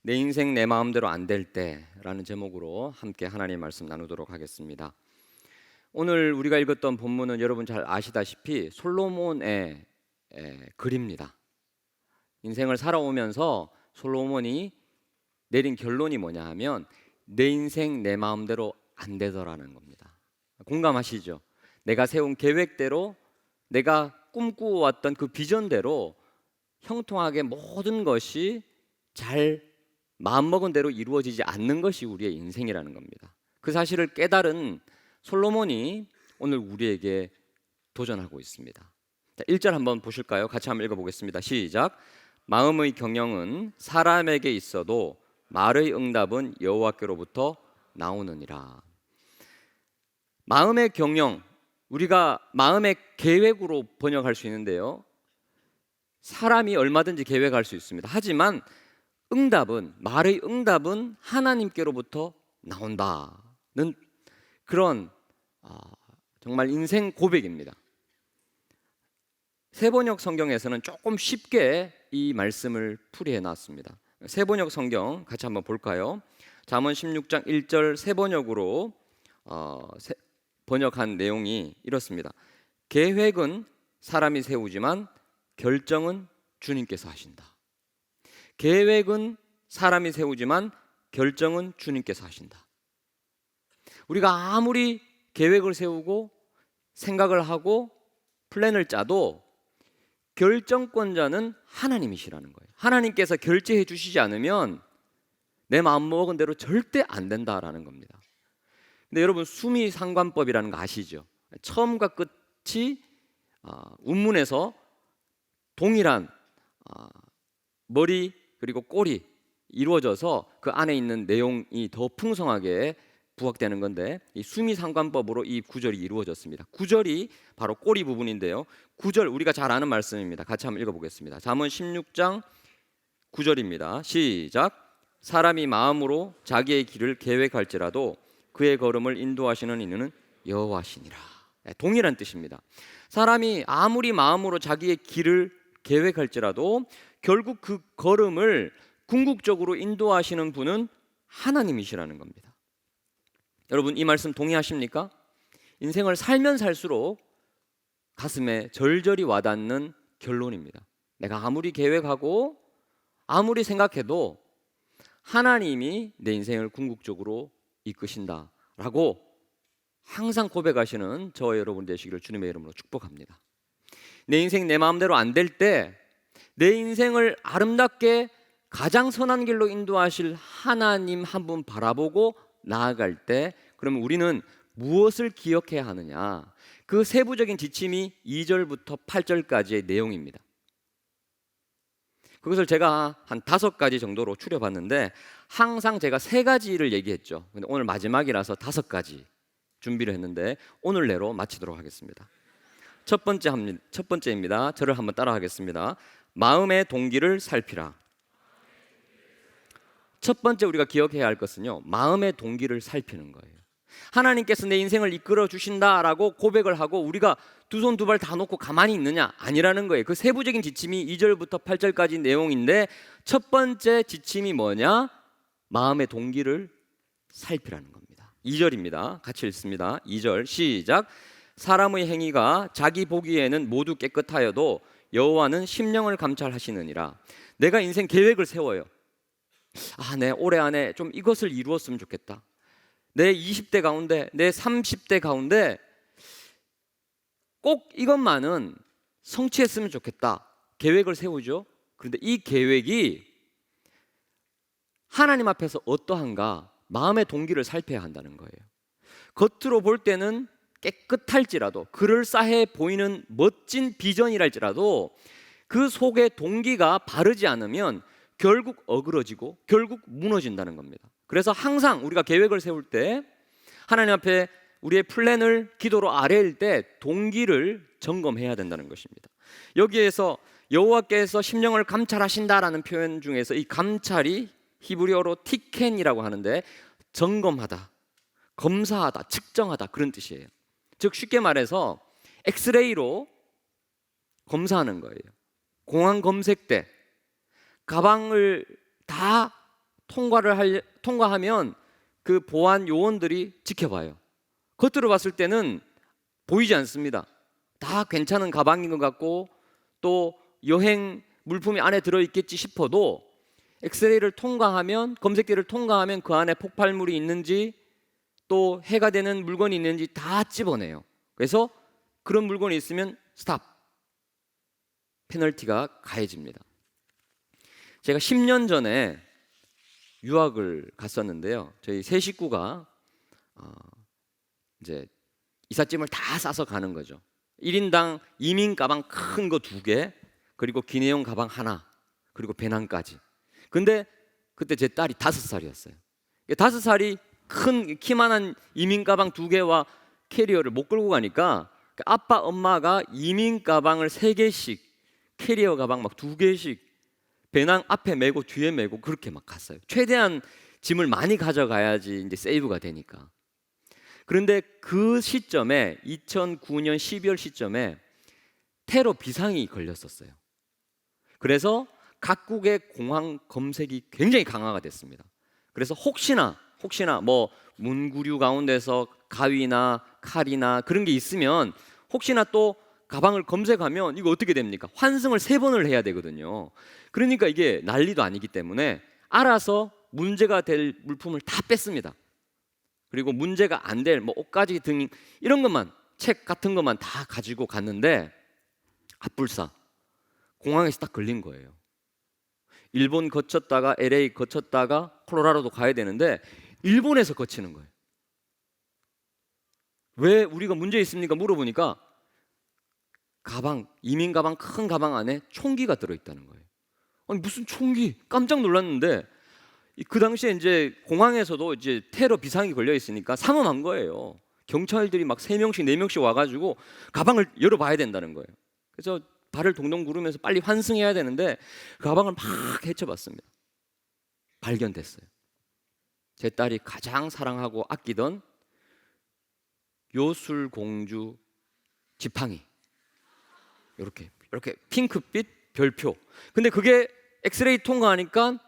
내 인생 내 마음대로 안 될 때라는 제목으로 함께 하나님의 말씀 나누도록 하겠습니다. 오늘 우리가 읽었던 본문은 여러분 잘 아시다시피 솔로몬의 글입니다. 인생을 살아오면서 솔로몬이 내린 결론이 뭐냐 하면 내 인생 내 마음대로 안 되더라는 겁니다. 공감하시죠? 내가 세운 계획대로, 내가 꿈꾸어왔던 그 비전대로 형통하게 모든 것이 잘 마음먹은 대로 이루어지지 않는 것이 우리의 인생이라는 겁니다. 그 사실을 깨달은 솔로몬이 오늘 우리에게 도전하고 있습니다. 자, 1절 한번 보실까요? 같이 한번 읽어보겠습니다. 시작. 마음의 경영은 사람에게 있어도 말의 응답은 여호와께로부터 나오느니라. 마음의 경영, 우리가 마음의 계획으로 번역할 수 있는데요, 사람이 얼마든지 계획할 수 있습니다. 하지만 응답은, 말의 응답은 하나님께로부터 나온다는 그런 정말 인생 고백입니다. 세번역 성경에서는 조금 쉽게 이 말씀을 풀이해 놨습니다. 세번역 성경 같이 한번 볼까요? 잠언 16장 1절 세번역으로 번역한 내용이 이렇습니다. 계획은 사람이 세우지만 결정은 주님께서 하신다. 계획은 사람이 세우지만 결정은 주님께서 하신다. 우리가 아무리 계획을 세우고 생각을 하고 플랜을 짜도 결정권자는 하나님이시라는 거예요. 하나님께서 결제해 주시지 않으면 내 마음먹은 대로 절대 안 된다라는 겁니다. 근데 여러분, 수미상관법이라는 거 아시죠? 처음과 끝이 운문에서 동일한 머리 그리고 꼬리 이루어져서 그 안에 있는 내용이 더 풍성하게 부각되는 건데, 이 수미상관법으로 이 구절이 이루어졌습니다. 구절이 바로 꼬리 부분인데요, 구절 우리가 잘 아는 말씀입니다. 같이 한번 읽어보겠습니다. 잠언 16장 9절입니다. 시작. 사람이 마음으로 자기의 길을 계획할지라도 그의 걸음을 인도하시는 이는 여호와시니라. 동일한 뜻입니다. 사람이 아무리 마음으로 자기의 길을 계획할지라도 결국 그 걸음을 궁극적으로 인도하시는 분은 하나님이시라는 겁니다. 여러분, 이 말씀 동의하십니까? 인생을 살면 살수록 가슴에 절절히 와닿는 결론입니다. 내가 아무리 계획하고 아무리 생각해도 하나님이 내 인생을 궁극적으로 이끄신다라고 항상 고백하시는 저와 여러분 되시기를 주님의 이름으로 축복합니다. 내 인생 내 마음대로 안 될 때 내 인생을 아름답게 가장 선한 길로 인도하실 하나님 한 분 바라보고 나아갈 때, 그러면 우리는 무엇을 기억해야 하느냐? 그 세부적인 지침이 2절부터 8절까지의 내용입니다. 그것을 제가 한 5가지 정도로 추려봤는데 항상 제가 3가지를 얘기했죠. 근데 오늘 마지막이라서 5가지 준비를 했는데 오늘 내로 마치도록 하겠습니다. 첫 번째입니다. 저를 한번 따라하겠습니다. 마음의 동기를 살피라. 첫 번째 우리가 기억해야 할 것은요, 마음의 동기를 살피는 거예요. 하나님께서 내 인생을 이끌어 주신다라고 고백을 하고 우리가 두 손 두 발 다 놓고 가만히 있느냐? 아니라는 거예요. 그 세부적인 지침이 2절부터 8절까지 내용인데 첫 번째 지침이 뭐냐? 마음의 동기를 살피라는 겁니다. 2절입니다. 같이 읽습니다. 2절 시작. 사람의 행위가 자기 보기에는 모두 깨끗하여도 여호와는 심령을 감찰하시느니라. 내가 인생 계획을 세워요. 내 올해 안에 좀 이것을 이루었으면 좋겠다. 내 20대 가운데, 내 30대 가운데 꼭 이것만은 성취했으면 좋겠다. 계획을 세우죠. 그런데 이 계획이 하나님 앞에서 어떠한가, 마음의 동기를 살펴야 한다는 거예요. 겉으로 볼 때는 깨끗할지라도, 그럴싸해 보이는 멋진 비전이랄지라도 그 속의 동기가 바르지 않으면 결국 어그러지고 결국 무너진다는 겁니다. 그래서 항상 우리가 계획을 세울 때 하나님 앞에 우리의 플랜을 기도로 아뢰일 때 동기를 점검해야 된다는 것입니다. 여기에서 여호와께서 심령을 감찰하신다라는 표현 중에서 이 감찰이 히브리어로 티켄이라고 하는데 점검하다, 검사하다, 측정하다 그런 뜻이에요. 즉 쉽게 말해서 엑스레이로 검사하는 거예요. 공항 검색 때 가방을 다 통과하면 그 보안 요원들이 지켜봐요. 겉으로 봤을 때는 보이지 않습니다. 다 괜찮은 가방인 것 같고 또 여행 물품이 안에 들어있겠지 싶어도 엑스레이를 통과하면, 검색대를 통과하면 그 안에 폭발물이 있는지 또 해가 되는 물건이 있는지 다 집어내요. 그래서 그런 물건이 있으면 스탑, 페널티가 가해집니다. 제가 10년 전에 유학을 갔었는데요. 저희 세 식구가 이제 이삿짐을 다 싸서 가는 거죠. 1인당 이민 가방 큰 거 2개, 그리고 기내용 가방 하나, 그리고 배낭까지. 근데 그때 제 딸이 5살이었어요. 5살이 큰 키만한 이민 가방 2개와 캐리어를 못 끌고 가니까 아빠 엄마가 이민 가방을 3개씩, 캐리어 가방 막 2개씩 배낭 앞에 메고 뒤에 메고 그렇게 막 갔어요. 최대한 짐을 많이 가져가야지 이제 세이브가 되니까. 그런데 그 시점에 2009년 12월 시점에 테러 비상이 걸렸었어요. 그래서 각국의 공항 검색이 굉장히 강화가 됐습니다. 그래서 혹시나 뭐 문구류 가운데서 가위나 칼이나 그런 게 있으면 혹시나 또 가방을 검색하면 이거 어떻게 됩니까? 환승을 3번을 해야 되거든요. 그러니까 이게 난리도 아니기 때문에 알아서 문제가 될 물품을 다 뺐습니다. 그리고 문제가 안 될 뭐 옷가지 등 이런 것만, 책 같은 것만 다 가지고 갔는데 합불사 공항에서 딱 걸린 거예요. 일본 거쳤다가 LA 거쳤다가 콜로라도도 가야 되는데 일본에서 거치는 거예요. 왜 우리가 문제 있습니까? 물어보니까 가방, 이민 가방, 큰 가방 안에 총기가 들어있다는 거예요. 아니 무슨 총기? 깜짝 놀랐는데 그 당시에 이제 공항에서도 이제 테러 비상이 걸려 있으니까 상엄한 거예요. 경찰들이 막 3명씩 4명씩 와가지고 가방을 열어봐야 된다는 거예요. 그래서 발을 동동 구르면서 빨리 환승해야 되는데 그 가방을 막 헤쳐봤습니다. 발견됐어요. 제 딸이 가장 사랑하고 아끼던 요술공주 지팡이, 이렇게 핑크빛 별표. 근데 그게 엑스레이 통과하니까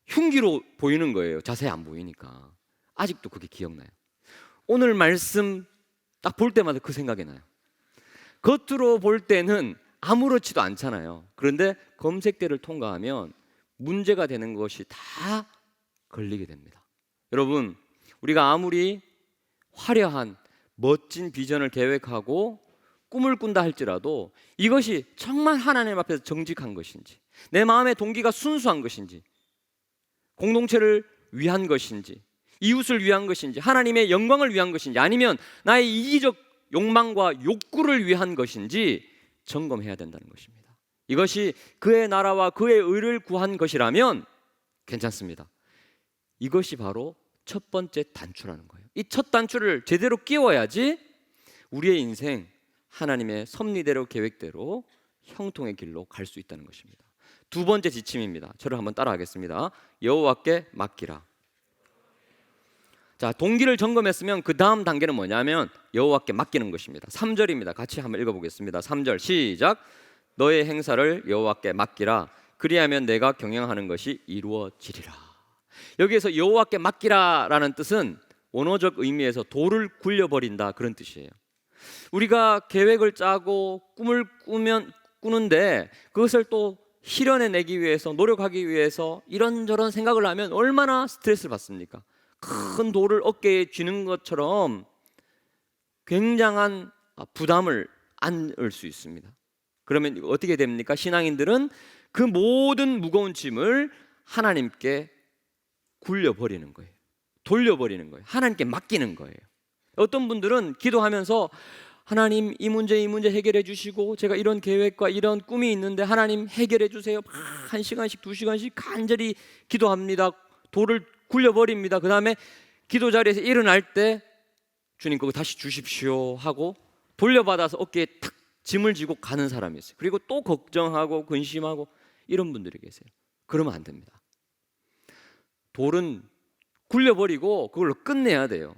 흉기로 보이는 거예요. 자세히 안 보이니까. 아직도 그게 기억나요. 오늘 말씀 딱 볼 때마다 그 생각이 나요. 겉으로 볼 때는 아무렇지도 않잖아요. 그런데 검색대를 통과하면 문제가 되는 것이 다 걸리게 됩니다. 여러분, 우리가 아무리 화려한 멋진 비전을 계획하고 꿈을 꾼다 할지라도 이것이 정말 하나님 앞에서 정직한 것인지, 내 마음의 동기가 순수한 것인지, 공동체를 위한 것인지, 이웃을 위한 것인지, 하나님의 영광을 위한 것인지, 아니면 나의 이기적 욕망과 욕구를 위한 것인지 점검해야 된다는 것입니다. 이것이 그의 나라와 그의 의를 구한 것이라면 괜찮습니다. 이것이 바로 첫 번째 단추라는 거예요. 이 첫 단추를 제대로 끼워야지 우리의 인생 하나님의 섭리대로 계획대로 형통의 길로 갈 수 있다는 것입니다. 2번째 지침입니다. 저를 한번 따라하겠습니다. 여호와께 맡기라. 자, 동기를 점검했으면 그 다음 단계는 뭐냐면 여호와께 맡기는 것입니다. 3절입니다. 같이 한번 읽어보겠습니다. 3절 시작. 너의 행사를 여호와께 맡기라. 그리하면 내가 경영하는 것이 이루어지리라. 여기에서 여호와께 맡기라라는 뜻은 원어적 의미에서 돌을 굴려버린다, 그런 뜻이에요. 우리가 계획을 짜고 꿈을 꾸는데 그것을 또 실현해내기 위해서, 노력하기 위해서 이런저런 생각을 하면 얼마나 스트레스를 받습니까? 큰 돌을 어깨에 쥐는 것처럼 굉장한 부담을 안을 수 있습니다. 그러면 어떻게 됩니까? 신앙인들은 그 모든 무거운 짐을 하나님께 굴려버리는 거예요. 돌려버리는 거예요. 하나님께 맡기는 거예요. 어떤 분들은 기도하면서 하나님 이 문제 해결해 주시고 제가 이런 계획과 이런 꿈이 있는데 하나님 해결해 주세요. 1시간씩 2시간씩 간절히 기도합니다. 돌을 굴려버립니다. 그 다음에 기도 자리에서 일어날 때 주님 그거 다시 주십시오 하고 돌려받아서 어깨에 탁 짐을 지고 가는 사람이 있어요. 그리고 또 걱정하고 근심하고 이런 분들이 계세요. 그러면 안 됩니다. 돌은 굴려버리고 그걸로 끝내야 돼요.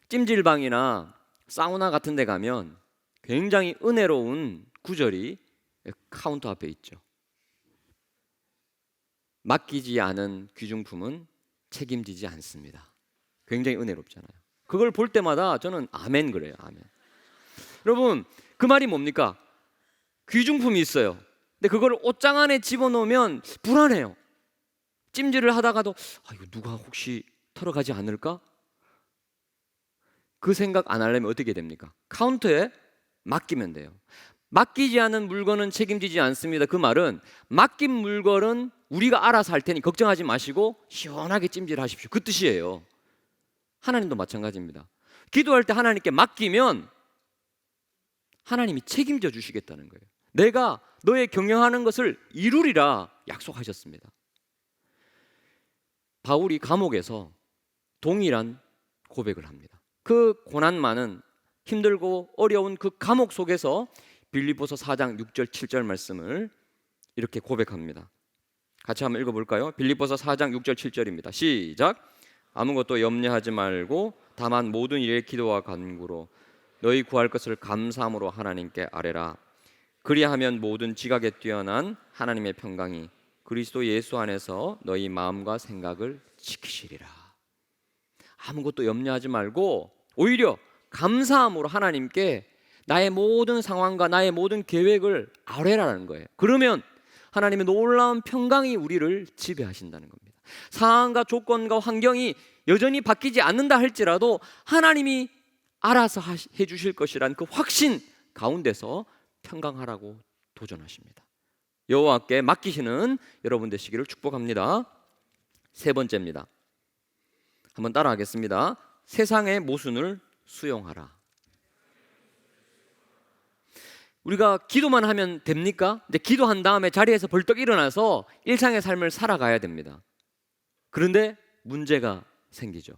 찜질방이나 사우나 같은 데 가면 굉장히 은혜로운 구절이 카운터 앞에 있죠. 맡기지 않은 귀중품은 책임지지 않습니다. 굉장히 은혜롭잖아요. 그걸 볼 때마다 저는 아멘 그래요. 아멘. 여러분, 그 말이 뭡니까? 귀중품이 있어요. 근데 그걸 옷장 안에 집어넣으면 불안해요. 찜질을 하다가도 이거 누가 혹시 털어가지 않을까? 그 생각 안 하려면 어떻게 됩니까? 카운터에 맡기면 돼요. 맡기지 않은 물건은 책임지지 않습니다. 그 말은 맡긴 물건은 우리가 알아서 할 테니 걱정하지 마시고 시원하게 찜질하십시오. 그 뜻이에요. 하나님도 마찬가지입니다. 기도할 때 하나님께 맡기면 하나님이 책임져 주시겠다는 거예요. 내가 너의 경영하는 것을 이루리라 약속하셨습니다. 바울이 감옥에서 동일한 고백을 합니다. 그 고난 많은 힘들고 어려운 그 감옥 속에서 빌립보서 4장 6절 7절 말씀을 이렇게 고백합니다. 같이 한번 읽어볼까요? 빌립보서 4장 6절 7절입니다. 시작. 아무것도 염려하지 말고 다만 모든 일에 기도와 간구로 너희 구할 것을 감사함으로 하나님께 아뢰라. 그리하면 모든 지각에 뛰어난 하나님의 평강이 그리스도 예수 안에서 너희 마음과 생각을 지키시리라. 아무것도 염려하지 말고 오히려 감사함으로 하나님께 나의 모든 상황과 나의 모든 계획을 아뢰라는 거예요. 그러면 하나님의 놀라운 평강이 우리를 지배하신다는 겁니다. 상황과 조건과 환경이 여전히 바뀌지 않는다 할지라도 하나님이 알아서 해주실 것이란 그 확신 가운데서 평강하라고 도전하십니다. 여호와께 맡기시는 여러분 되시기를 축복합니다. 세 번째입니다. 한번 따라하겠습니다. 세상의 모순을 수용하라. 우리가 기도만 하면 됩니까? 이제 기도한 다음에 자리에서 벌떡 일어나서 일상의 삶을 살아가야 됩니다. 그런데 문제가 생기죠.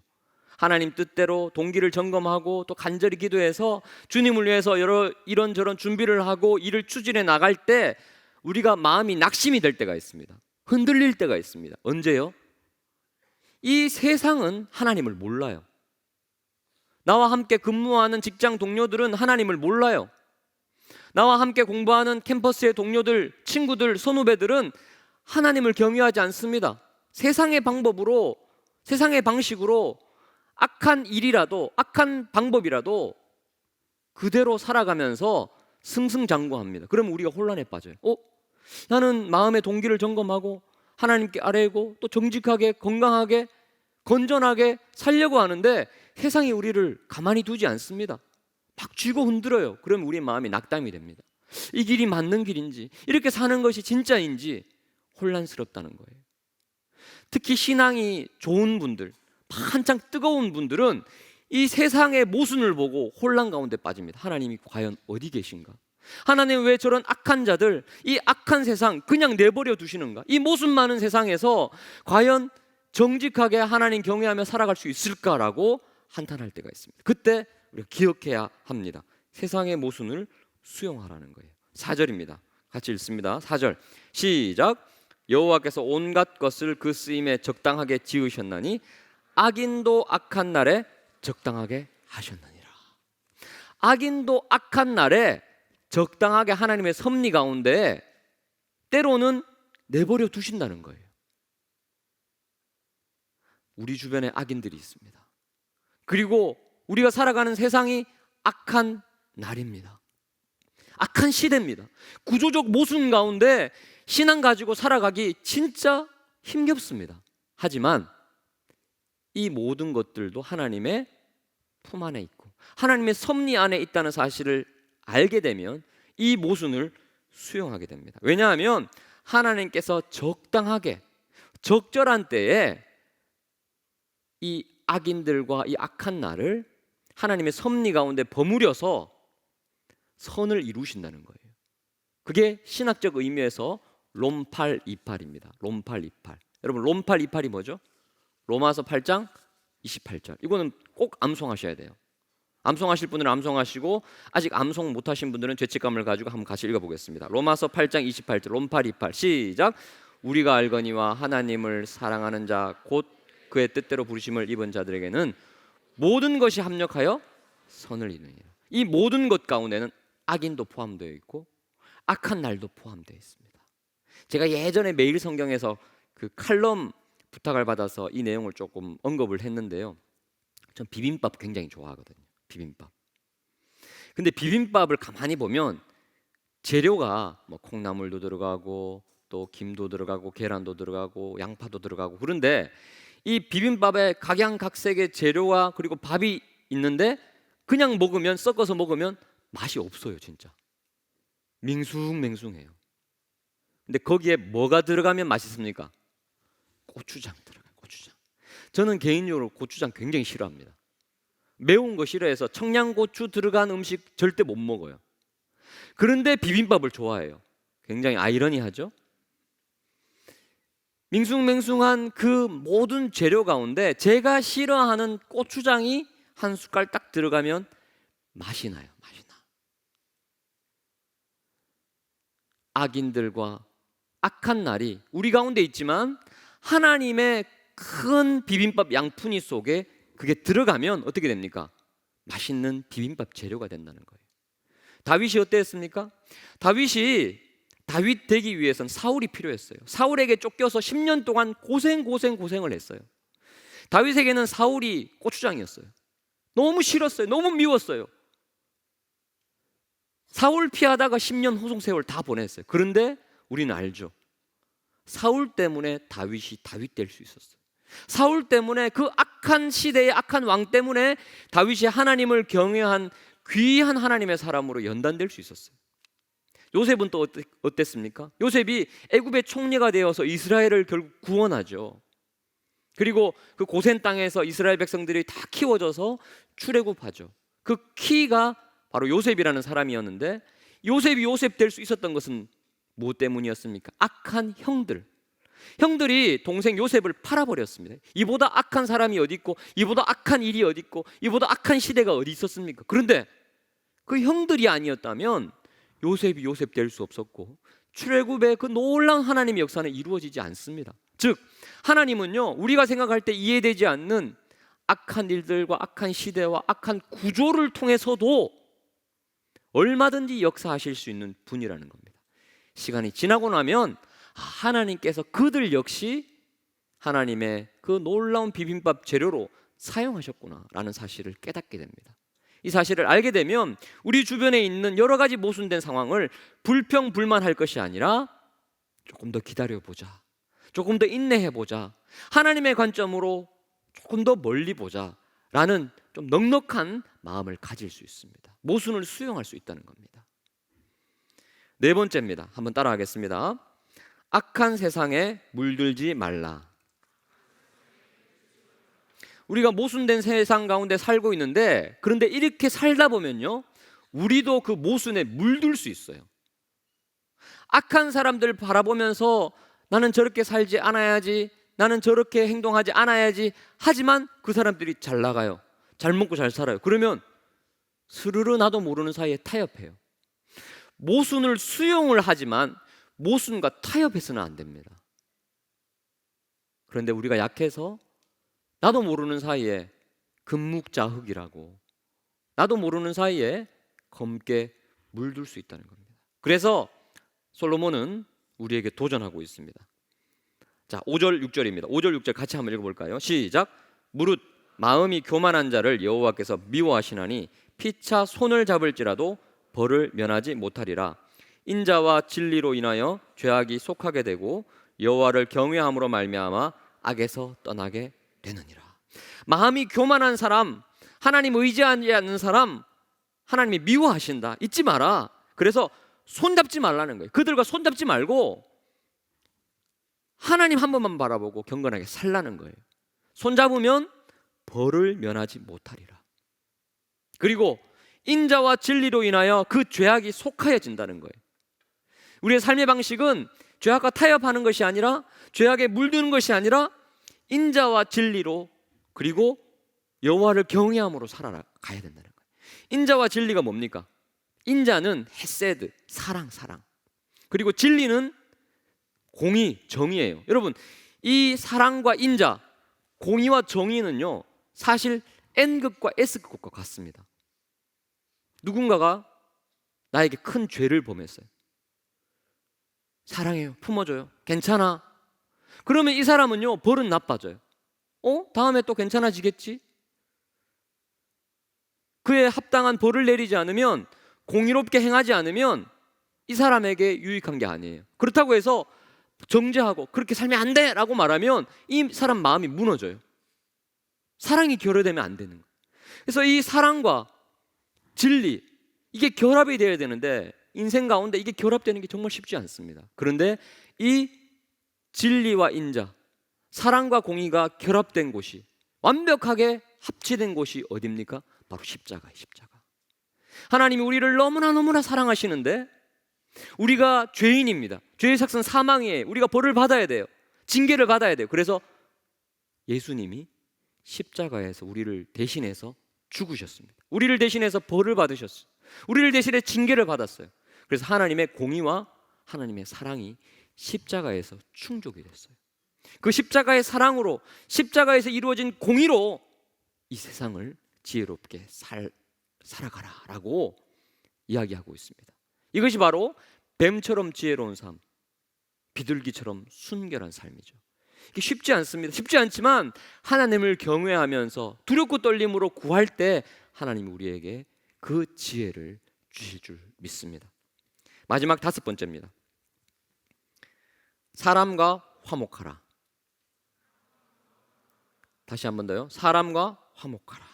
하나님 뜻대로 동기를 점검하고 또 간절히 기도해서 주님을 위해서 이런저런 준비를 하고 일을 추진해 나갈 때 우리가 마음이 낙심이 될 때가 있습니다. 흔들릴 때가 있습니다. 언제요? 이 세상은 하나님을 몰라요. 나와 함께 근무하는 직장 동료들은 하나님을 몰라요. 나와 함께 공부하는 캠퍼스의 동료들, 친구들, 선후배들은 하나님을 경외하지 않습니다. 세상의 방법으로, 세상의 방식으로 악한 일이라도, 악한 방법이라도 그대로 살아가면서 승승장구합니다. 그러면 우리가 혼란에 빠져요. 나는 마음의 동기를 점검하고 하나님께 아뢰고 또 정직하게, 건강하게, 건전하게 살려고 하는데 세상이 우리를 가만히 두지 않습니다. 막 쥐고 흔들어요. 그러면 우리 마음이 낙담이 됩니다. 이 길이 맞는 길인지, 이렇게 사는 것이 진짜인지 혼란스럽다는 거예요. 특히 신앙이 좋은 분들, 한창 뜨거운 분들은 이 세상의 모순을 보고 혼란 가운데 빠집니다. 하나님이 과연 어디 계신가? 하나님 왜 저런 악한 자들, 이 악한 세상 그냥 내버려 두시는가? 이 모순 많은 세상에서 과연 정직하게 하나님 경외하며 살아갈 수 있을까라고 한탄할 때가 있습니다. 그때 우리가 기억해야 합니다. 세상의 모순을 수용하라는 거예요. 4절입니다. 같이 읽습니다. 4절 시작. 여호와께서 온갖 것을 그 쓰임에 적당하게 지으셨나니 악인도 악한 날에 적당하게 하셨느니라. 악인도 악한 날에 적당하게 하나님의 섭리 가운데 때로는 내버려 두신다는 거예요. 우리 주변에 악인들이 있습니다. 그리고 우리가 살아가는 세상이 악한 날입니다. 악한 시대입니다. 구조적 모순 가운데 신앙 가지고 살아가기 진짜 힘겹습니다. 하지만 이 모든 것들도 하나님의 품 안에 있고 하나님의 섭리 안에 있다는 사실을 알게 되면 이 모순을 수용하게 됩니다. 왜냐하면 하나님께서 적당하게 적절한 때에 이 악인들과 이 악한 날을 하나님의 섭리 가운데 버무려서 선을 이루신다는 거예요. 그게 신학적 의미에서 롬팔이팔입니다. 롬팔이팔. 여러분 롬팔이팔이 뭐죠? 로마서 8장 28절. 이거는 꼭 암송하셔야 돼요. 암송하실 분들은 암송하시고 아직 암송 못하신 분들은 죄책감을 가지고 한번 같이 읽어보겠습니다. 로마서 8장 28절 롬팔이팔 시작. 우리가 알거니와 하나님을 사랑하는 자 곧 그의 뜻대로 부르심을 입은 자들에게는 모든 것이 합력하여 선을 이루니라. 이 모든 것 가운데는 악인도 포함되어 있고 악한 날도 포함되어 있습니다. 제가 예전에 매일 성경에서 그 칼럼 부탁을 받아서 이 내용을 조금 언급을 했는데요. 전 비빔밥 굉장히 좋아하거든요. 비빔밥. 근데 비빔밥을 가만히 보면 재료가 뭐 콩나물도 들어가고 또 김도 들어가고 계란도 들어가고 양파도 들어가고, 그런데 이 비빔밥에 각양각색의 재료와 그리고 밥이 있는데 그냥 먹으면, 섞어서 먹으면 맛이 없어요. 진짜 밍숭맹숭해요. 근데 거기에 뭐가 들어가면 맛있습니까? 고추장 들어가요. 고추장. 저는 개인적으로 고추장 굉장히 싫어합니다. 매운 거 싫어해서 청양고추 들어간 음식 절대 못 먹어요. 그런데 비빔밥을 좋아해요. 굉장히 아이러니하죠? 밍숭맹숭한 그 모든 재료 가운데 제가 싫어하는 고추장이 한 숟갈 딱 들어가면 맛이 나요. 맛이 나. 악인들과 악한 날이 우리 가운데 있지만 하나님의 큰 비빔밥 양푼이 속에 그게 들어가면 어떻게 됩니까? 맛있는 비빔밥 재료가 된다는 거예요. 다윗이 어땠습니까? 다윗이 다윗 되기 위해서는 사울이 필요했어요. 사울에게 쫓겨서 10년 동안 고생을 했어요. 다윗에게는 사울이 고추장이었어요. 너무 싫었어요. 너무 미웠어요. 사울 피하다가 10년 호송 세월 다 보냈어요. 그런데 우리는 알죠. 사울 때문에 다윗이 다윗 될 수 있었어요. 사울 때문에, 그 악한 시대의 악한 왕 때문에 다윗이 하나님을 경외한 귀한 하나님의 사람으로 연단될 수 있었어요. 요셉은 또 어땠습니까? 요셉이 애굽의 총리가 되어서 이스라엘을 결국 구원하죠. 그리고 그 고센 땅에서 이스라엘 백성들이 다 키워져서 출애굽하죠. 그 키가 바로 요셉이라는 사람이었는데, 요셉이 요셉 될 수 있었던 것은 무엇 때문이었습니까? 악한 형들이 동생 요셉을 팔아버렸습니다. 이보다 악한 사람이 어디 있고, 이보다 악한 일이 어디 있고, 이보다 악한 시대가 어디 있었습니까? 그런데 그 형들이 아니었다면 요셉이 요셉 될 수 없었고, 출애굽의 그 놀라운 하나님의 역사는 이루어지지 않습니다. 즉 하나님은요, 우리가 생각할 때 이해되지 않는 악한 일들과 악한 시대와 악한 구조를 통해서도 얼마든지 역사하실 수 있는 분이라는 겁니다. 시간이 지나고 나면 하나님께서 그들 역시 하나님의 그 놀라운 비빔밥 재료로 사용하셨구나라는 사실을 깨닫게 됩니다. 이 사실을 알게 되면 우리 주변에 있는 여러 가지 모순된 상황을 불평불만할 것이 아니라 조금 더 기다려보자, 조금 더 인내해보자, 하나님의 관점으로 조금 더 멀리 보자 라는 좀 넉넉한 마음을 가질 수 있습니다. 모순을 수용할 수 있다는 겁니다. 네 번째입니다. 한번 따라하겠습니다. 악한 세상에 물들지 말라. 우리가 모순된 세상 가운데 살고 있는데, 그런데 이렇게 살다 보면요, 우리도 그 모순에 물들 수 있어요. 악한 사람들 바라보면서 나는 저렇게 살지 않아야지, 나는 저렇게 행동하지 않아야지 하지만 그 사람들이 잘 나가요. 잘 먹고 잘 살아요. 그러면 스르르 나도 모르는 사이에 타협해요. 모순을 수용을 하지만 모순과 타협해서는 안 됩니다. 그런데 우리가 약해서 나도 모르는 사이에 금묵자흑이라고, 나도 모르는 사이에 검게 물들 수 있다는 겁니다. 그래서 솔로몬은 우리에게 도전하고 있습니다. 자, 5절 6절입니다. 5절 6절 같이 한번 읽어볼까요? 시작. 무릇 마음이 교만한 자를 여호와께서 미워하시나니 피차 손을 잡을지라도 벌을 면하지 못하리라. 인자와 진리로 인하여 죄악이 속하게 되고 여호와를 경외함으로 말미암아 악에서 떠나게 되느니라. 마음이 교만한 사람, 하나님 의지하지 않는 사람, 하나님이 미워하신다. 잊지 마라. 그래서 손잡지 말라는 거예요. 그들과 손잡지 말고 하나님 한 번만 바라보고 경건하게 살라는 거예요. 손잡으면 벌을 면하지 못하리라. 그리고 인자와 진리로 인하여 그 죄악이 속하여진다는 거예요. 우리의 삶의 방식은 죄악과 타협하는 것이 아니라, 죄악에 물드는 것이 아니라 인자와 진리로, 그리고 여호와를 경외함으로 살아가야 된다는 거예요. 인자와 진리가 뭡니까? 인자는 헤세드, 사랑. 그리고 진리는 공의, 정의예요. 여러분, 이 사랑과 인자, 공의와 정의는요, 사실 N극과 S극과 같습니다. 누군가가 나에게 큰 죄를 범했어요. 사랑해요, 품어줘요, 괜찮아. 그러면 이 사람은요, 벌은 나빠져요. 다음에 또 괜찮아지겠지? 그에 합당한 벌을 내리지 않으면, 공의롭게 행하지 않으면 이 사람에게 유익한 게 아니에요. 그렇다고 해서 정죄하고 그렇게 살면 안 돼! 라고 말하면 이 사람 마음이 무너져요. 사랑이 결여되면 안 되는 거예요. 그래서 이 사랑과 진리, 이게 결합이 되어야 되는데 인생 가운데 이게 결합되는 게 정말 쉽지 않습니다. 그런데 이 진리와 인자, 사랑과 공의가 결합된 곳이, 완벽하게 합치된 곳이 어디입니까? 바로 십자가예요. 십자가. 하나님이 우리를 너무나 사랑하시는데 우리가 죄인입니다. 죄의 삭은 사망이에요. 우리가 벌을 받아야 돼요. 징계를 받아야 돼요. 그래서 예수님이 십자가에서 우리를 대신해서 죽으셨습니다. 우리를 대신해서 벌을 받으셨어요. 우리를 대신해 징계를 받았어요. 그래서 하나님의 공의와 하나님의 사랑이 십자가에서 충족이 됐어요. 그 십자가의 사랑으로, 십자가에서 이루어진 공의로 이 세상을 지혜롭게 살아가라라고 이야기하고 있습니다. 이것이 바로 뱀처럼 지혜로운 삶, 비둘기처럼 순결한 삶이죠. 이게 쉽지 않습니다. 쉽지 않지만 하나님을 경외하면서 두렵고 떨림으로 구할 때 하나님이 우리에게 그 지혜를 주실 줄 믿습니다. 마지막 5번째입니다. 사람과 화목하라. 다시 한 번 더요. 사람과 화목하라.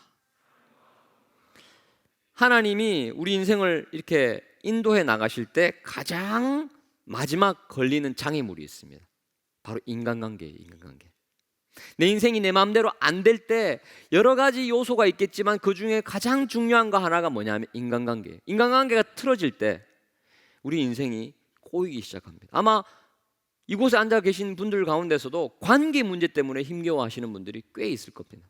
하나님이 우리 인생을 이렇게 인도해 나가실 때 가장 마지막 걸리는 장애물이 있습니다. 바로 인간관계예요. 인간관계. 내 인생이 내 마음대로 안 될 때 여러 가지 요소가 있겠지만 그 중에 가장 중요한 거 하나가 뭐냐면 인간관계예요. 인간관계가 틀어질 때 우리 인생이 꼬이기 시작합니다. 아마 이곳에 앉아 계신 분들 가운데서도 관계 문제 때문에 힘겨워하시는 분들이 꽤 있을 겁니다.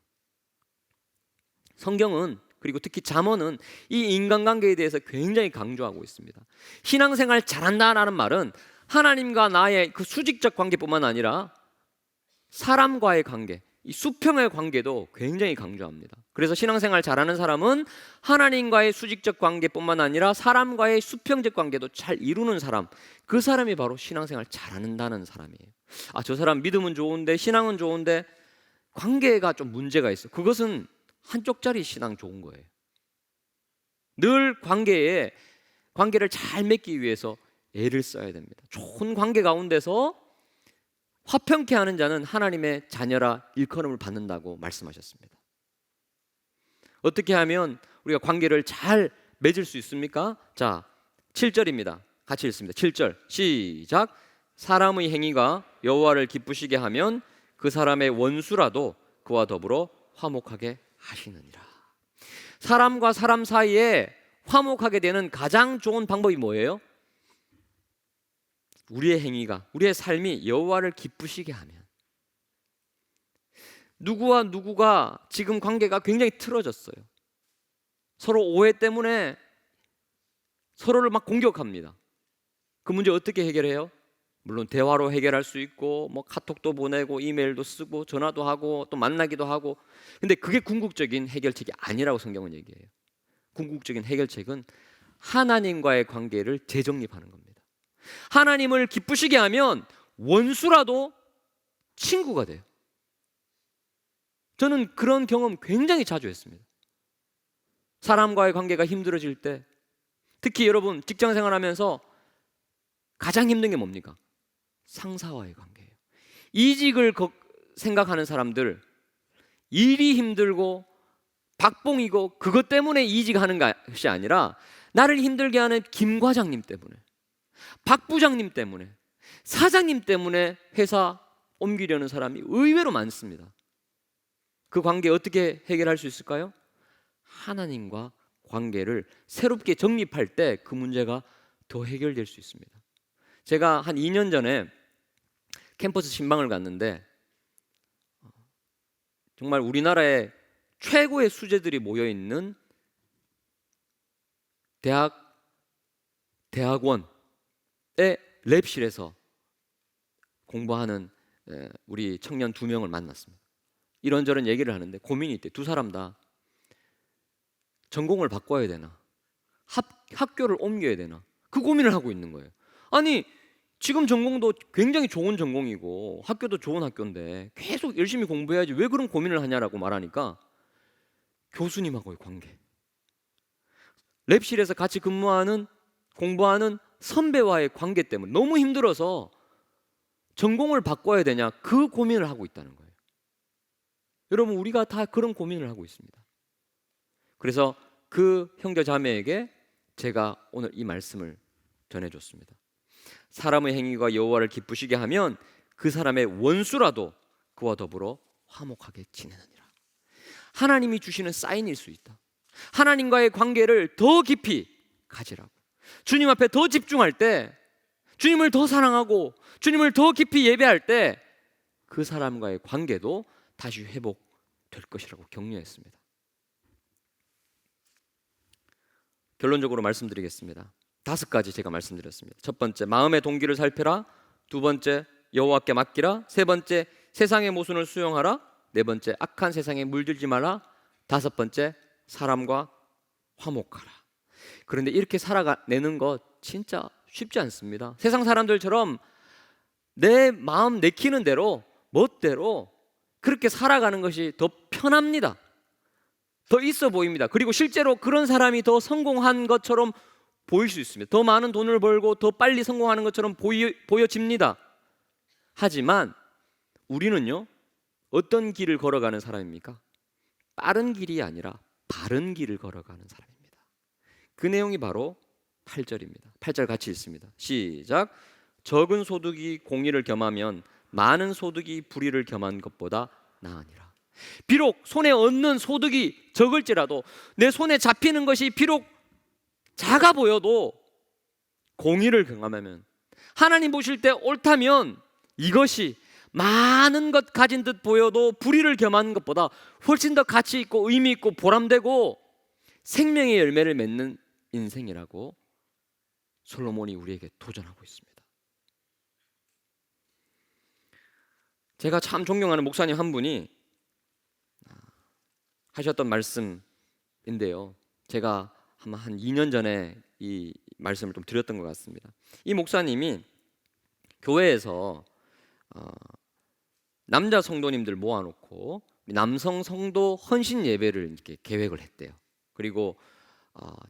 성경은, 그리고 특히 잠언은 이 인간관계에 대해서 굉장히 강조하고 있습니다. 신앙생활 잘한다라는 말은 하나님과 나의 그 수직적 관계뿐만 아니라 사람과의 관계, 이 수평의 관계도 굉장히 강조합니다. 그래서 신앙생활 잘하는 사람은 하나님과의 수직적 관계뿐만 아니라 사람과의 수평적 관계도 잘 이루는 사람, 그 사람이 바로 신앙생활 잘한다는 사람이에요. 저 사람 믿음은 좋은데 신앙은 좋은데 관계가 좀 문제가 있어. 그것은 한쪽짜리 신앙 좋은 거예요. 늘 관계를 잘 맺기 위해서 애를 써야 됩니다. 좋은 관계 가운데서 화평케 하는 자는 하나님의 자녀라 일컬음을 받는다고 말씀하셨습니다. 어떻게 하면 우리가 관계를 잘 맺을 수 있습니까? 자, 7절입니다. 같이 읽습니다. 7절 시작. 사람의 행위가 여호와를 기쁘시게 하면 그 사람의 원수라도 그와 더불어 화목하게 하시느니라. 사람과 사람 사이에 화목하게 되는 가장 좋은 방법이 뭐예요? 우리의 행위가, 우리의 삶이 여호와를 기쁘시게 하면. 누구와 누구가 지금 관계가 굉장히 틀어졌어요. 서로 오해 때문에 서로를 막 공격합니다. 그 문제 어떻게 해결해요? 물론 대화로 해결할 수 있고 카톡도 보내고 이메일도 쓰고 전화도 하고 또 만나기도 하고. 근데 그게 궁극적인 해결책이 아니라고 성경은 얘기해요. 궁극적인 해결책은 하나님과의 관계를 재정립하는 겁니다. 하나님을 기쁘시게 하면 원수라도 친구가 돼요. 저는 그런 경험 굉장히 자주 했습니다. 사람과의 관계가 힘들어질 때, 특히 여러분 직장 생활하면서 가장 힘든 게 뭡니까? 상사와의 관계예요. 이직을 생각하는 사람들, 일이 힘들고 박봉이고 그것 때문에 이직하는 것이 아니라 나를 힘들게 하는 김 과장님 때문에, 박 부장님 때문에, 사장님 때문에 회사 옮기려는 사람이 의외로 많습니다. 그 관계 어떻게 해결할 수 있을까요? 하나님과 관계를 새롭게 정립할 때 그 문제가 더 해결될 수 있습니다. 제가 한 2년 전에 캠퍼스 신방을 갔는데 정말 우리나라의 최고의 수재들이 모여있는 대학원의 랩실에서 공부하는 우리 청년 2명을 만났습니다. 이런저런 얘기를 하는데 고민이 있대. 두 사람 다 전공을 바꿔야 되나, 학교를 옮겨야 되나, 그 고민을 하고 있는 거예요. 아니 지금 전공도 굉장히 좋은 전공이고 학교도 좋은 학교인데 계속 열심히 공부해야지 왜 그런 고민을 하냐라고 말하니까 교수님하고의 관계, 랩실에서 같이 근무하는 공부하는 선배와의 관계 때문에 너무 힘들어서 전공을 바꿔야 되냐 그 고민을 하고 있다는 거예요. 여러분, 우리가 다 그런 고민을 하고 있습니다. 그래서 그 형제 자매에게 제가 오늘 이 말씀을 전해줬습니다. 사람의 행위가 여호와를 기쁘시게 하면 그 사람의 원수라도 그와 더불어 화목하게 지내느니라. 하나님이 주시는 사인일 수 있다. 하나님과의 관계를 더 깊이 가지라고. 주님 앞에 더 집중할 때, 주님을 더 사랑하고 주님을 더 깊이 예배할 때 그 사람과의 관계도 다시 회복될 것이라고 격려했습니다. 결론적으로 말씀드리겠습니다. 5가지 제가 말씀드렸습니다. 첫 번째, 마음의 동기를 살펴라. 두 번째, 여호와께 맡기라. 세 번째, 세상의 모순을 수용하라. 네 번째, 악한 세상에 물들지 마라. 다섯 번째, 사람과 화목하라. 그런데 이렇게 살아내는 것 진짜 쉽지 않습니다. 세상 사람들처럼 내 마음 내키는 대로 멋대로 그렇게 살아가는 것이 더 편합니다. 더 있어 보입니다. 그리고 실제로 그런 사람이 더 성공한 것처럼 보일 수 있습니다. 더 많은 돈을 벌고 더 빨리 성공하는 것처럼 보여집니다. 하지만 우리는요, 어떤 길을 걸어가는 사람입니까? 빠른 길이 아니라 바른 길을 걸어가는 사람입니다. 그 내용이 바로 8절입니다. 8절 같이 읽습니다. 시작. 적은 소득이 공의를 겸하면 많은 소득이 불의를 겸한 것보다 나으니라. 비록 손에 얻는 소득이 적을지라도, 내 손에 잡히는 것이 비록 작아 보여도 공의를 경험하면, 하나님 보실 때 옳다면 이것이 많은 것 가진 듯 보여도 불의를 겸하는 것보다 훨씬 더 가치 있고 의미 있고 보람되고 생명의 열매를 맺는 인생이라고 솔로몬이 우리에게 도전하고 있습니다. 제가 참 존경하는 목사님 한 분이 하셨던 말씀인데요, 제가 아마 한 2년 전에 이 말씀을 좀 드렸던 것 같습니다. 이 목사님이 교회에서 남자 성도님들 모아놓고 남성 성도 헌신 예배를 이렇게 계획을 했대요. 그리고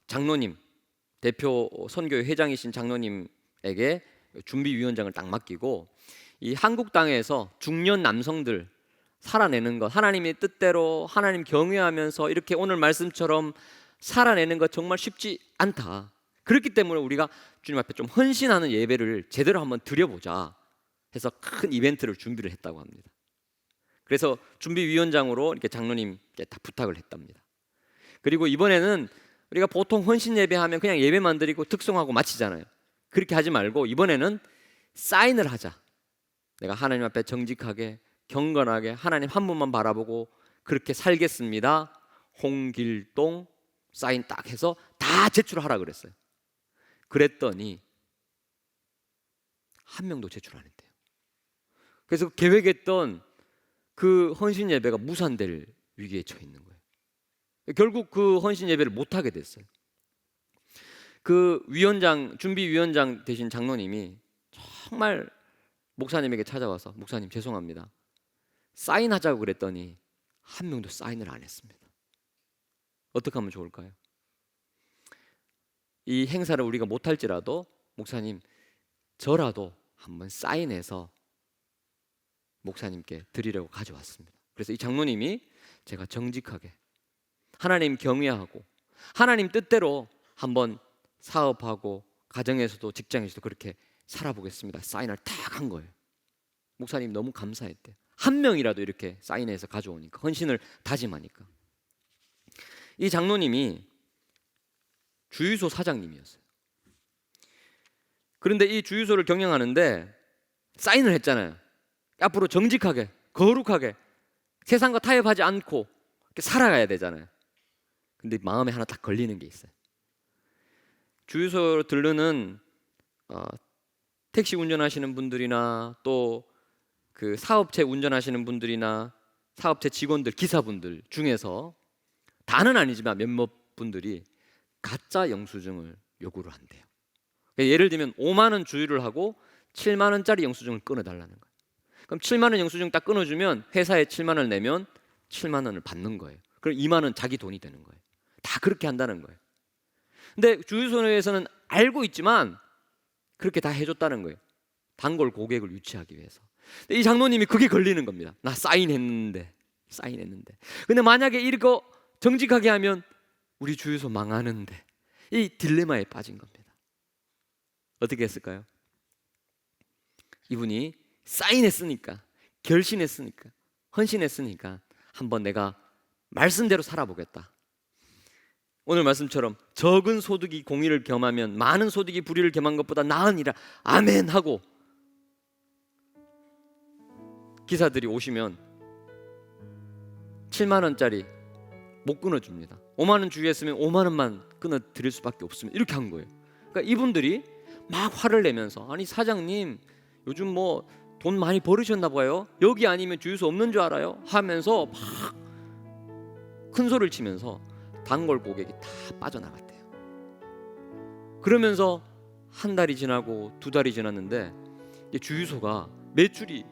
장로님, 대표 선교회 회장이신 장로님에게 준비위원장을 딱 맡기고, 이 한국 땅에서 중년 남성들 살아내는 것, 하나님의 뜻대로 하나님 경외하면서 이렇게 오늘 말씀처럼 살아내는 것 정말 쉽지 않다. 그렇기 때문에 우리가 주님 앞에 좀 헌신하는 예배를 제대로 한번 드려보자 해서 큰 이벤트를 준비를 했다고 합니다. 그래서 준비위원장으로 이렇게 장로님께 다 부탁을 했답니다. 그리고 이번에는 우리가 보통 헌신 예배하면 그냥 예배만 드리고 특송하고 마치잖아요. 그렇게 하지 말고 이번에는 사인을 하자. 내가 하나님 앞에 정직하게 경건하게 하나님 한 분만 바라보고 그렇게 살겠습니다. 홍길동 사인 딱 해서 다 제출하라 그랬어요. 그랬더니 한 명도 제출 안 했대요. 그래서 계획했던 그 헌신 예배가 무산될 위기에 처해 있는 거예요. 결국 그 헌신 예배를 못 하게 됐어요. 그 위원장, 준비위원장 되신 장로님이 정말 목사님에게 찾아와서, 목사님 죄송합니다, 사인하자고 그랬더니 한 명도 사인을 안 했습니다. 어떻게 하면 좋을까요? 이 행사를 우리가 못할지라도 목사님 저라도 한번 사인해서 목사님께 드리려고 가져왔습니다. 그래서 이 장로님이 제가 정직하게 하나님 경외하고 하나님 뜻대로 한번 사업하고 가정에서도 직장에서도 그렇게 살아보겠습니다, 사인을 딱 한 거예요. 목사님 너무 감사했대요. 한 명이라도 이렇게 사인해서 가져오니까, 헌신을 다짐하니까. 이 장로님이 주유소 사장님이었어요. 그런데 이 주유소를 경영하는데 사인을 했잖아요. 앞으로 정직하게 거룩하게 세상과 타협하지 않고 이렇게 살아가야 되잖아요. 근데 마음에 하나 딱 걸리는 게 있어요. 주유소 들르는 택시 운전하시는 분들이나 또 그 사업체 운전하시는 분들이나 사업체 직원들, 기사분들 중에서 다는 아니지만 몇몇 분들이 가짜 영수증을 요구를 한대요. 예를 들면 5만 원 주유를 하고 7만 원짜리 영수증을 끊어달라는 거예요. 그럼 7만 원 영수증 딱 끊어주면 회사에 7만 원을 내면 7만 원을 받는 거예요. 그럼 2만 원 자기 돈이 되는 거예요. 다 그렇게 한다는 거예요. 근데 주유소에서는 알고 있지만 그렇게 다 해줬다는 거예요. 단골 고객을 유치하기 위해서. 근데 이 장로님이 그게 걸리는 겁니다. 나 사인했는데. 근데 만약에 이거 정직하게 하면 우리 주유소 망하는데, 이 딜레마에 빠진 겁니다. 어떻게 했을까요? 이분이 사인했으니까, 결심했으니까, 헌신했으니까 한번 내가 말씀대로 살아보겠다. 오늘 말씀처럼 적은 소득이 공의를 겸하면 많은 소득이 불의를 겸한 것보다 나으니라. 아멘 하고 기사들이 오시면 7만 원짜리 못 끊어줍니다. 5만 원 주의했으면 5만 원만 끊어드릴 수밖에 없습니다. 이렇게 한 거예요. 그러니까 이분들이 막 화를 내면서, 아니 사장님 요즘 뭐 돈 많이 벌으셨나 봐요. 여기 아니면 주유소 없는 줄 알아요? 하면서 막 큰 소리를 치면서 단골 고객이 다 빠져나갔대요. 그러면서 한 달이 지나고 두 달이 지났는데 이제 주유소가 매출이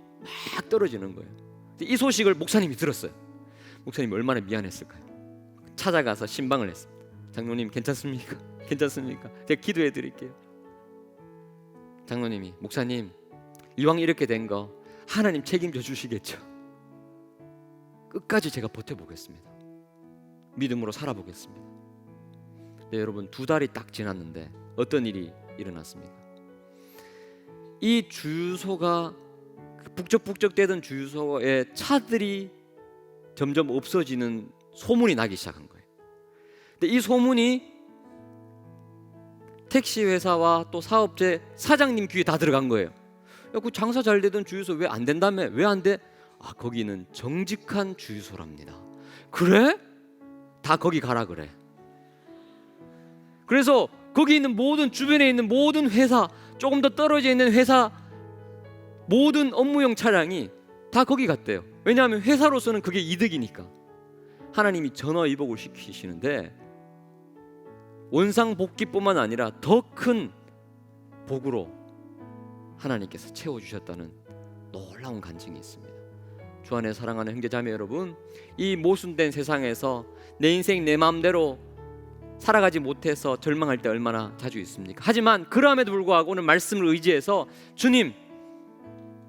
막 떨어지는 거예요. 이 소식을 목사님이 들었어요. 목사님이 얼마나 미안했을까요? 찾아가서 신방을 했습니다. 장로님 괜찮습니까? 괜찮습니까? 제가 기도해 드릴게요. 장로님이, 목사님 이왕 이렇게 된 거 하나님 책임져 주시겠죠? 끝까지 제가 버텨보겠습니다. 믿음으로 살아보겠습니다. 네, 여러분, 두 달이 딱 지났는데 어떤 일이 일어났습니까? 이 주유소가 북적북적대던 주유소에 차들이 점점 없어지는 소문이 나기 시작한 거예요. 근데 이 소문이 택시 회사와 또 사업체 사장님 귀에 다 들어간 거예요. 야, 그 장사 잘 되던 주유소 왜 안 된다며? 왜 안 돼? 아, 거기는 정직한 주유소랍니다. 그래? 다 거기 가라 그래. 그래서 거기 있는 모든, 주변에 있는 모든 회사, 조금 더 떨어져 있는 회사 모든 업무용 차량이 다 거기 갔대요. 왜냐하면 회사로서는 그게 이득이니까. 하나님이 전화위복을 시키시는데 원상복귀뿐만 아니라 더 큰 복으로 하나님께서 채워주셨다는 놀라운 간증이 있습니다. 주 안에 사랑하는 형제자매 여러분, 이 모순된 세상에서 내 인생 내 마음대로 살아가지 못해서 절망할 때 얼마나 자주 있습니까? 하지만 그럼에도 불구하고 오늘 말씀을 의지해서, 주님,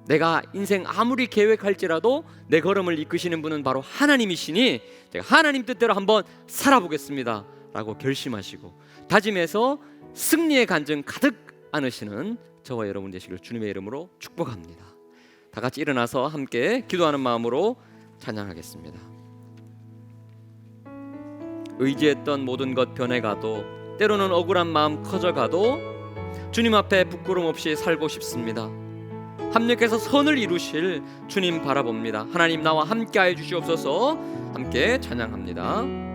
내가 인생 아무리 계획할지라도 내 걸음을 이끄시는 분은 바로 하나님이시니 제가 하나님 뜻대로 한번 살아보겠습니다 라고 결심하시고 다짐해서 승리의 간증 가득 안으시는 저와 여러분 되시길 주님의 이름으로 축복합니다. 다 같이 일어나서 함께 기도하는 마음으로 찬양하겠습니다. 의지했던 모든 것 변해가도, 때로는 억울한 마음 커져가도 주님 앞에 부끄럼 없이 살고 싶습니다. 합력해서 선을 이루실 주님 바라봅니다. 하나님 나와 함께하여 주시옵소서. 함께 찬양합니다.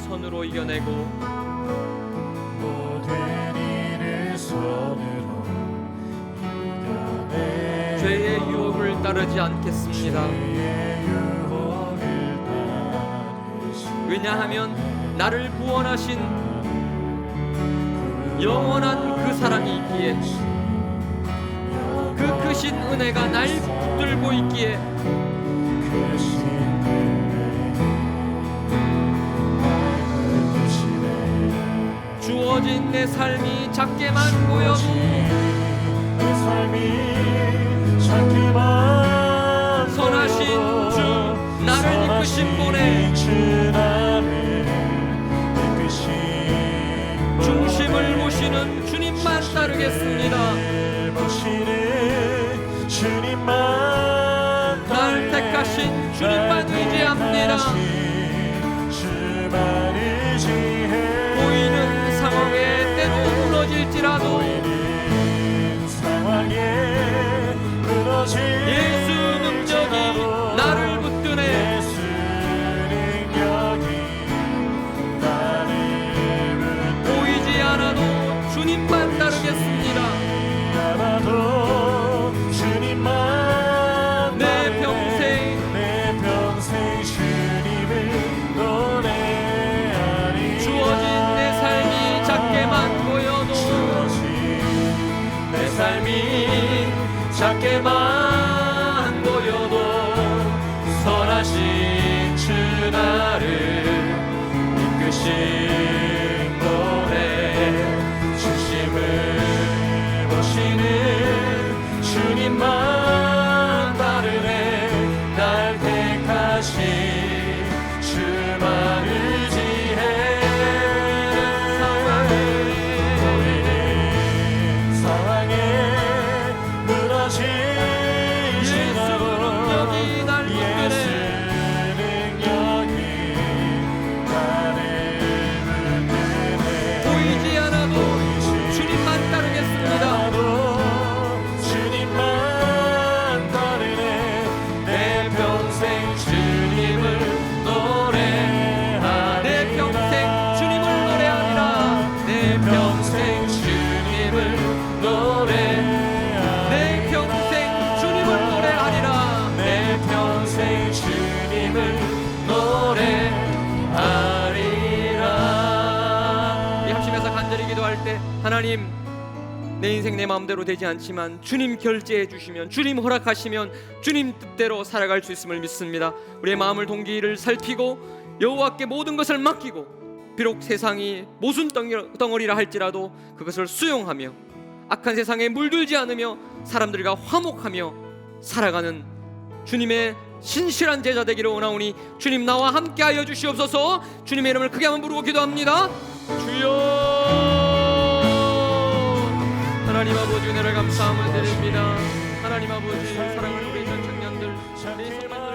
선으로 이겨내고 모든 일을 손으로 이겨내고 죄의 유혹을 따르지 않겠습니다. 왜냐하면 나를 구원하신 영원한 그 사랑이 있기에, 그 크신 은혜가 날 붙들고 있기에 주어진 내 삶이 작게만 보여도, 내 삶이 작게만 선하신 주 나를 이끄신 분의 중심을 보시는 주님만 따르겠습니다. 날 택하신 주님만 의지합니다. 보이는 상황에 때로 무너질지라도 예수 능력이 나를 붙드네. 예수 능력이 나를 보이지 않아도 주님만 따르겠습니다. 않아도 주님만 내 평생 주님을 노래하리. 주어진 내 삶이 작게만 보여도 내 삶이 작게만 보여도 선하신 주 나를 이끄신 노래. 중심을 보시는 주님만 따르네. 날 택하신 주만 의지해. 보이는 상황에 무너진 능력이 날 붙드네. 보이지 않아도 주님만 따르겠습니다. 주님만 따르네. 내 평생 주님을 노래하리라. 내 평생 주님을 노래하리라. 내 평생 주님을 노래하리라. 내 평생 주님을 노래하리라. 내 평생 주님을 노래하리라. 이 합심해서 간절히 기도할 때 하나님, 내 인생 내 마음대로 되지 않지만 주님 결제해 주시면, 주님 허락하시면 주님 뜻대로 살아갈 수 있음을 믿습니다. 우리의 마음을 동기를 살피고 여호와께 모든 것을 맡기고, 비록 세상이 모순 덩어리라 할지라도 그것을 수용하며 악한 세상에 물들지 않으며 사람들과 화목하며 살아가는 주님의 신실한 제자 되기를 원하오니 주님 나와 함께하여 주시옵소서. 주님의 이름을 크게 한번 부르고 기도합니다. 주여, 하나님 아버지 은혜를 감사함을 드립니다. 하나님 아버지, 사랑하는 우리 전 청년들, 내 손만